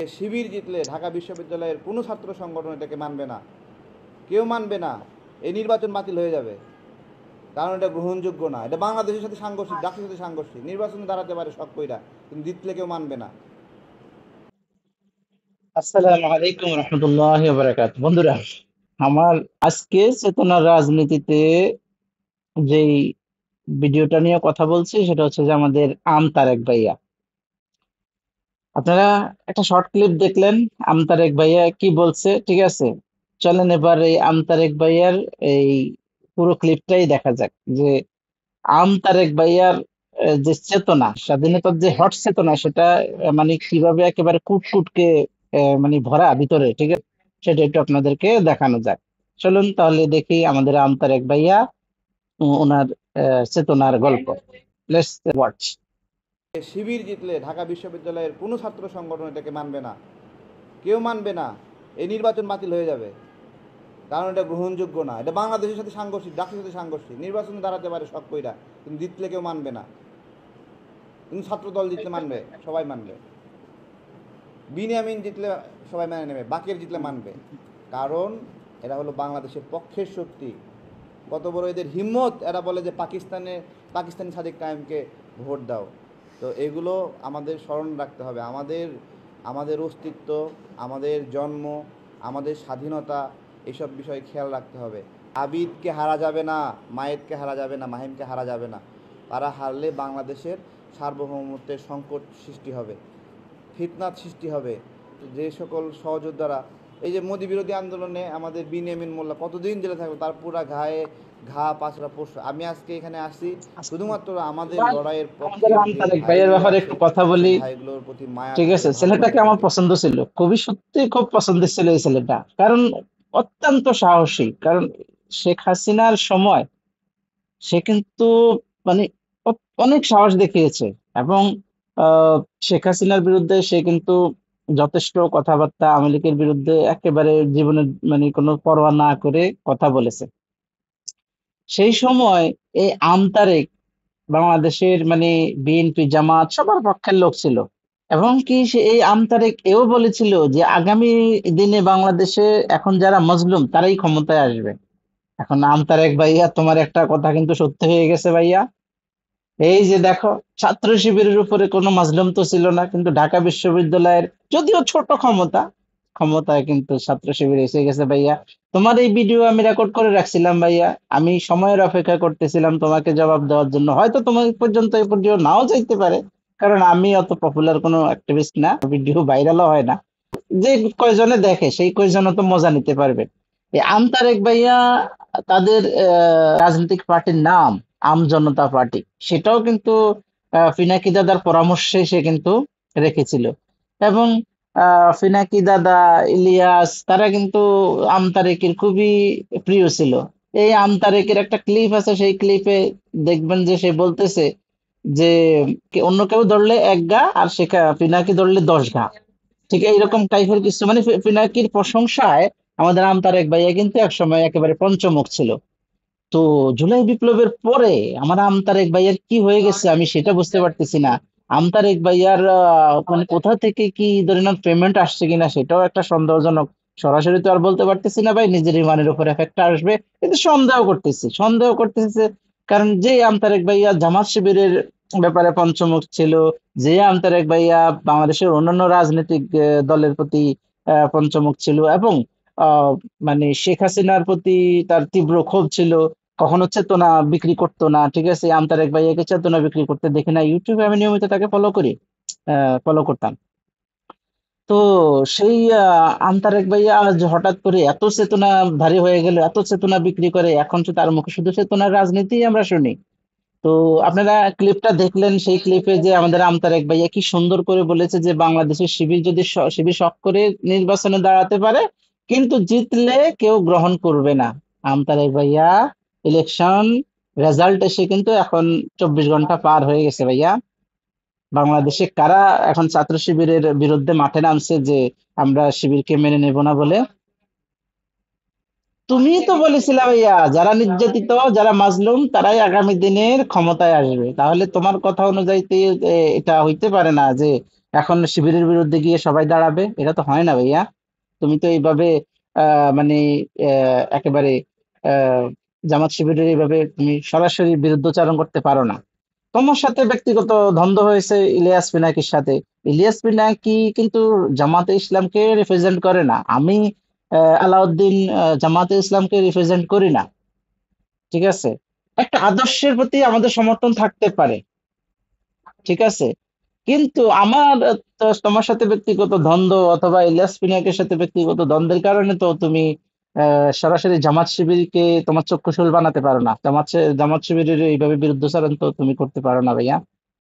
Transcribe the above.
শিবির জিতলে ঢাকা বিশ্ববিদ্যালয়ের কোনো ছাত্র সংগঠন এটাকে মানবে না, কেউ মানবে না। এই নির্বাচন বাতিল হয়ে যাবে, কারণ এটা গ্রহণযোগ্য না। এটা বাংলাদেশের সাথে সাংঘর্ষিক, জাতির সাথে সাংঘর্ষিক। নির্বাচনে দাঁড়াতে পারে শখ কইরা, কিন্তু জিতলে কেউ মানবে না। আসসালামু আলাইকুম রহমতুল্লাহ বারাকাত। বন্ধুরা, আমার আজকে চেতনার রাজনীতিতে যেই ভিডিওটা নিয়ে কথা বলছি সেটা হচ্ছে যে আমাদের তারেক ভাইয়া। আপনারা একটা শর্ট ক্লিপ দেখলেন, তারেক ভাইয়া কি বলছে, ঠিক আছে? চলেন এবার এই তারেক ভাইয়ার এই পুরো ক্লিপটাই দেখা যাক যে তারেক ভাইয়ার যে চেতনা, স্বাধীনতার যে হট চেতনা, সেটা মানে কিভাবে একেবারে কুটকুটকে মানে ভরা ভিতরে, ঠিক আছে? সেটা একটু আপনাদেরকে দেখানো যাক। চলুন তাহলে দেখি আমাদের তারেক ভাইয়া ওনার চেতনার গল্প। Let's watch. শিবির জিতলে ঢাকা বিশ্ববিদ্যালয়ের কোনো ছাত্র সংগঠন এটাকে মানবে না, কেউ মানবে না। এই নির্বাচন বাতিল হয়ে যাবে, কারণ এটা গ্রহণযোগ্য না। এটা বাংলাদেশের সাথে সাংঘর্ষিক, জাতির সাথে সাংঘর্ষিক। নির্বাচনে দাঁড়াতে পারে শখ কইরা, কিন্তু জিতলে কেউ মানবে না। কিন্তু ছাত্র দল জিতলে মানবে, সবাই মানবে। বিনিয়ামিন জিতলে সবাই মেনে নেবে, বাকের জিতলে মানবে। কারণ এরা হলো বাংলাদেশের পক্ষের শক্তি। কত বড় এদের হিম্মত, এরা বলে যে পাকিস্তানি সাদিক কায়েমকে ভোট দাও। তো এগুলো আমাদের স্মরণ রাখতে হবে। আমাদের আমাদের অস্তিত্ব, আমাদের জন্ম, আমাদের স্বাধীনতা, এসব বিষয়ে খেয়াল রাখতে হবে। আবিদকে হারা যাবে না, মায়েতকে হারা যাবে না, মাহিমকে হারা যাবে না। তারা হারলে বাংলাদেশের সার্বভৌমত্বের সংকট সৃষ্টি হবে, ফিতনার সৃষ্টি হবে। যে সকল সহযোদ্ধারা এই যে মোদি বিরোধী আন্দোলনে আমাদের বিনিয়ামিন মোল্লা কতদিন জেলে থাকলো, তার পুরা ঘায়ে ঘা পাঁচরা পড়ছে। আমি আজকে এখানে আসছি শুধুমাত্র আমাদের লড়াইয়ের আমাদের পক্ষের যে তারেক ভাইয়ের ভাইগুলো ব্যাপারে আছে, একটু কথা সেই বলি, ভাইগুলোর প্রতি মায়া ঠিক থাকে, আছে? ছেলেটাকে ভালোবাসা আমার থাকে। পছন্দ ছিল, খুবই সত্যি খুব পছন্দের ছিল এই ছেলেটা। কারণ অত্যন্ত সাহসী। কারণ শেখ হাসিনার সময় সে কিন্তু মানে অনেক সাহস দেখিয়েছে। এবং আহ, শেখ হাসিনার বিরুদ্ধে সে কিন্তু যথেষ্ট কথাবার্তা, আওয়ামী লীগের বিরুদ্ধে একেবারে জীবনে মানে কোনো পরোয়া না করে কথা বলেছে। সেই সময় এই তারেক বাংলাদেশের মানে বিএনপি জামাত সবার পক্ষের লোক ছিল। এবং কি সে এই তারেক এও বলেছিল যে আগামী দিনে বাংলাদেশে এখন যারা মজলুম তারাই ক্ষমতায় আসবে। এখন তারেক ভাইয়া, তোমার একটা কথা কিন্তু সত্যি হয়ে গেছে ভাইয়া। এই যে দেখো, ছাত্র শিবিরের উপরে কোনো মাজলুম তো ছিল না, কিন্তু ঢাকা বিশ্ববিদ্যালয়ের যদিও ছোট ক্ষমতা, ক্ষমতায় কিন্তু ছাত্র শিবির এসে গেছে ভাইয়া। তোমার এই ভিডিও আমি রেকর্ড করে রাখছিলাম ভাইয়া। আমি সময়ের অপেক্ষা করতেছিলাম তোমাকে জবাব দেওয়ার জন্য। হয়তো তোমার পর্যন্ত এই ভিডিও নাও যাইতে পারে, কারণ আমি অত পপুলার কোনো অ্যাক্টিভিস্ট না, ভিডিও ভাইরালও হয় না। যে কয়জনে দেখে সেই কয়জন তো মজা নিতে পারবে। এই তারেক ভাইয়া, তাদের রাজনৈতিক পার্টির নাম আম জনতা পার্টি, সেটাও কিন্তু পিনাকি দাদার পরামর্শে সে কিন্তু রেখেছিল। এবং পিনাকি দাদা, ইলিয়াস, তারা কিন্তু তারেকের খুবই প্রিয় ছিল। এই তারেকের একটা ক্লিপ আছে, সেই ক্লিপে দেখবেন যে সে বলতেছে যে অন্য কেউ ধরলে 1 ঘা আর পিনাকি ধরলে 10 ঘা। ঠিক এইরকম টাইপের কিছু মানে পিনাকির প্রশংসায় আমাদের তারেক ভাইয়া কিন্তু একসময় একেবারে পঞ্চমুখ ছিল। তো জুলাই বিপ্লবের পরে আমার তারেক ভাইয়ার কি হয়ে গেছে আমি সেটা বুঝতে পারতেছি না। তারেক ভাইয়ার মানে কোথা থেকে কি ধরনের পেমেন্ট আসছে কিনা সেটাও একটা সন্দেহজনক। সরাসরি তো আর বলতে পারতেছি না ভাই, নিজের ইমানের উপর এফেক্ট আসবে, কিন্তু সন্দেহ করতেছি। কারণ যে তারেক ভাইয়া জামাত শিবিরের ব্যাপারে পঞ্চমুখ ছিল, যে তারেক ভাইয়া বাংলাদেশের অন্যান্য রাজনৈতিক দলের প্রতি পঞ্চমুখ ছিল, এবং আহ মানে শেখ হাসিনার প্রতি তার তীব্র ক্ষোভ ছিল, কখনো চেতনা বিক্রি করতো না, ঠিক আছে? তারেক ভাইয়াকে চেতনা বিক্রি করতে দেখি না, ইউটিউবে আমি নিয়মিত তাকে ফলো করতাম। তো সেই তারেক ভাইয়া আজ হঠাৎ করে এত চেতনাধারী হয়ে গেল, এত চেতনা বিক্রি করে, এখন তো তার মুখে শুধু চেতনার রাজনীতি আমরা শুনি। তো আপনারা ক্লিপটা দেখলেন, সেই ক্লিপে যে আমাদের তারেক ভাইয়া কি সুন্দর করে বলেছে যে বাংলাদেশের শিবির যদি শিবির শখ করে নির্বাচনে দাঁড়াতে পারে, কিন্তু জিতলে কেউ গ্রহণ করবে না। তারেক ভাইয়া, ইলেকশন রেজাল্ট এসে কিন্তু এখন 24 ঘন্টা পার হয়ে গেছে ভাইয়া। বাংলাদেশে কারা এখন ছাত্র শিবিরের বিরুদ্ধে মাঠে নামছে যে আমরা শিবিরকে মেনে নেব না বলে? তুমিই তো বলেছিলে ভাইয়া, যারা নির্যাতিত, যারা মাজলুম তারাই আগামী দিনের ক্ষমতায় আসবে। তাহলে তোমার কথা অনুযায়ী তো এটা হইতে পারে না যে এখন শিবিরের বিরুদ্ধে গিয়ে সবাই দাঁড়াবে, এটা তো হয় না ভাইয়া। তুমি তো এইভাবে মানে একেবারে আহ জামাত শিবিরের এইভাবে তুমি সরাসরি বিরুদ্ধচারণ করতে পারো না। তোমার সাথে ব্যক্তিগত দ্বন্দ্ব হয়েছে ইলিয়াস পিনাকির সাথে। ইলিয়াস পিনাকি কিন্তু জামাতে ইসলামকে রিপ্রেজেন্ট করে না। আমি আলাউদ্দিন জামাতে ইসলামকে রিপ্রেজেন্ট করি না। ঠিক আছে, একটা আদর্শের প্রতি আমাদের সমর্থন থাকতে পারে, ঠিক আছে, কিন্তু আমার তোমার সাথে ব্যক্তিগত দ্বন্দ্ব অথবা ইলিয়াস পিনাকের সাথে ব্যক্তিগত দ্বন্দ্বের কারণে তো তুমি সরাসরি জামাত শিবিরকে তোমার চক্ষুশূল বানাতে পারো না। জামাত শিবিরের এইভাবে বিরুদ্ধচারণ তো তুমি করতে পারো না ভাইয়া।